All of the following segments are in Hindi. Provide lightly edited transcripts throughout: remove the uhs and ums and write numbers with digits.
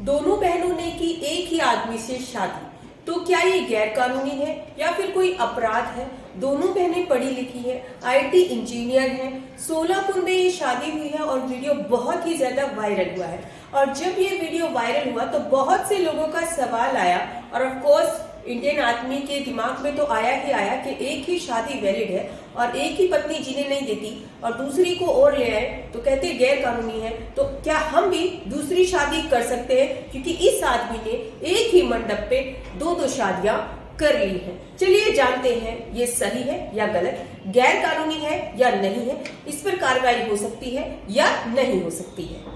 दोनों बहनों ने की एक ही आदमी से शादी, तो क्या ये गैर कानूनी है या फिर कोई अपराध है? दोनों बहनें पढ़ी लिखी है, आईटी इंजीनियर हैं। सोलापुर में ये शादी हुई है और वीडियो बहुत ही ज्यादा वायरल हुआ है। और जब ये वीडियो वायरल हुआ तो बहुत से लोगों का सवाल आया, और ऑफ कोर्स इंडियन आदमी के दिमाग में तो आया ही आया कि एक ही शादी वैलिड है और एक ही पत्नी जीने नहीं देती और दूसरी को और ले आए तो कहते गैर कानूनी है। तो क्या हम भी दूसरी शादी कर सकते हैं? क्योंकि इस आदमी ने एक ही मंडप पे दो शादियां कर ली है। चलिए जानते हैं ये सही है या गलत, गैर कानूनी है या नहीं है, इस पर कार्रवाई हो सकती है या नहीं हो सकती है।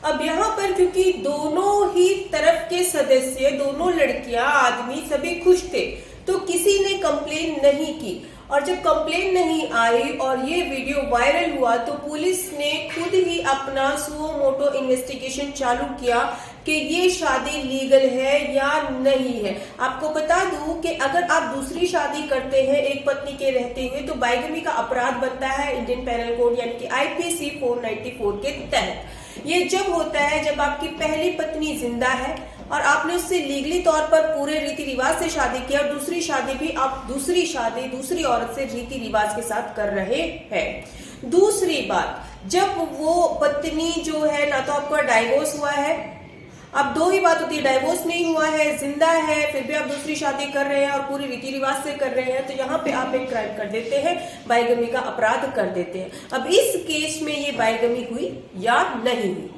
अब यहाँ पर क्योंकि दोनों ही तरफ के सदस्य, दोनों लड़कियां, आदमी सभी खुश थे, तो किसी ने कंप्लेन नहीं की। और जब कंप्लेन नहीं आई और ये वीडियो वायरल हुआ तो पुलिस ने खुद ही अपना सुओ मोटो इन्वेस्टिगेशन चालू किया कि ये शादी लीगल है या नहीं है। आपको बता दूं कि अगर आप दूसरी शादी करते हैं एक पत्नी के रहते हुए तो बाइगमी का अपराध बनता है इंडियन पेनल कोड यानी कि आईपीसी 494 के तहत। ये जब होता है जब आपकी पहली पत्नी जिंदा है और आपने उससे लीगली तौर पर पूरे रीति रिवाज से शादी किया और दूसरी शादी भी आप दूसरी औरत से रीति रिवाज के साथ कर रहे हैं। दूसरी बात, जब वो पत्नी जो है ना तो आपका डाइवोर्स हुआ है, अब दो ही बात होती है, डाइवोर्स नहीं हुआ है, जिंदा है, फिर भी आप दूसरी शादी कर रहे हैं और पूरी रीति रिवाज से कर रहे हैं, तो यहाँ पे आप एक क्राइम कर देते हैं, बाइगमी का अपराध कर देते हैं। अब इस केस में ये बाइगमी हुई या नहीं हुई?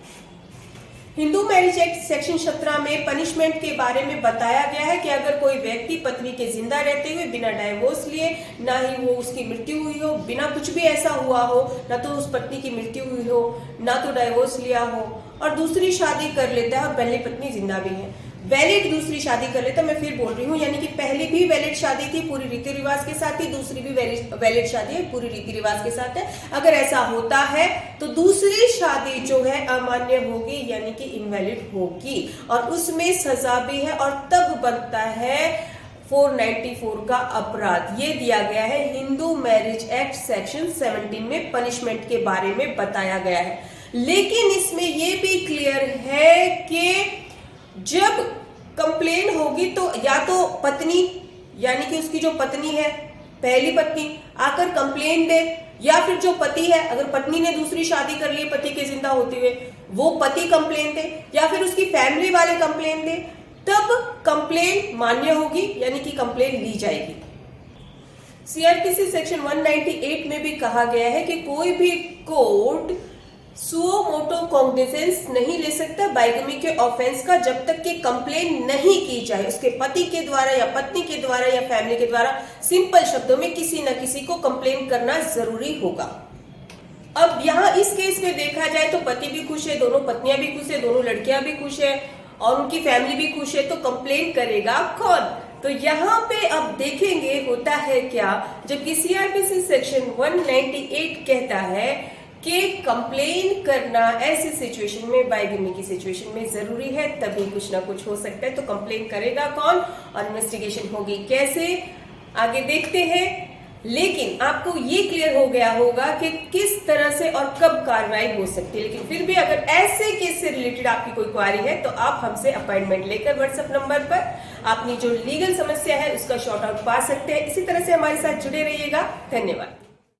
हिंदू मैरिज एक्ट सेक्शन 17 में पनिशमेंट के बारे में बताया गया है कि अगर कोई व्यक्ति पत्नी के जिंदा रहते हुए बिना डाइवोर्स लिए, ना ही वो उसकी मृत्यु हुई हो, बिना कुछ भी ऐसा हुआ हो, ना तो उस पत्नी की मृत्यु हुई हो, ना तो डाइवोर्स लिया हो, और दूसरी शादी कर लेता है और पहली पत्नी जिंदा भी है, वैलिड दूसरी शादी कर लेता, मैं फिर बोल रही हूँ, यानी कि पहली भी वैलिड शादी थी पूरी रीति रिवाज के साथ ही, दूसरी भी वैलिड शादी है पूरी रीति रिवाज के साथ है। अगर ऐसा होता है तो दूसरी शादी जो है अमान्य होगी यानी कि इनवैलिड होगी और उसमें सजा भी है और तब बनता है 494 का अपराध। ये दिया गया है हिंदू मैरिज एक्ट सेक्शन 17 में, पनिशमेंट के बारे में बताया गया है। लेकिन इसमें ये भी क्लियर है कि जब कंप्लेन होगी तो या तो पत्नी यानी कि उसकी जो पत्नी है, पहली पत्नी आकर कंप्लेन दे, या फिर जो पति है, अगर पत्नी ने दूसरी शादी कर ली पति के जिंदा होते हुए, वो पति कंप्लेन दे, या फिर उसकी फैमिली वाले कंप्लेन दे, तब कंप्लेन मान्य होगी यानी कि कंप्लेन ली जाएगी। सीआरपीसी सेक्शन 198 में भी कहा गया है कि कोई भी कोर्ट सुओ मोटो कॉग्निजेंस नहीं ले सकता बाइगमी के ऑफेंस का जब तक कि कंप्लेन नहीं की जाए उसके पति के द्वारा या पत्नी के द्वारा या फैमिली के द्वारा। सिंपल शब्दों में किसी न किसी को कंप्लेन करना जरूरी होगा। अब यहाँ इस केस में देखा जाए तो पति भी खुश है, दोनों पत्नियां भी खुश है, दोनों लड़कियां भी खुश है और उनकी फैमिली भी खुश है, तो कंप्लेन करेगा कौन? तो यहाँ पे अब देखेंगे होता है क्या, जबकि सीआरपीसी सेक्शन 198 कहता है कि कंप्लेन करना ऐसी सिचुएशन में, बाइगमी की सिचुएशन में जरूरी है, तभी कुछ ना कुछ हो सकता है। तो कंप्लेन करेगा कौन और इन्वेस्टिगेशन होगी कैसे, आगे देखते हैं। लेकिन आपको ये क्लियर हो गया होगा कि किस तरह से और कब कार्रवाई हो सकती है। लेकिन फिर भी अगर ऐसे केस से रिलेटेड आपकी कोई क्वारी है तो आप हमसे अपॉइंटमेंट लेकर व्हाट्सएप नंबर पर अपनी जो लीगल समस्या है उसका शॉर्ट आउट पा सकते हैं। इसी तरह से हमारे साथ जुड़े रहिएगा। धन्यवाद।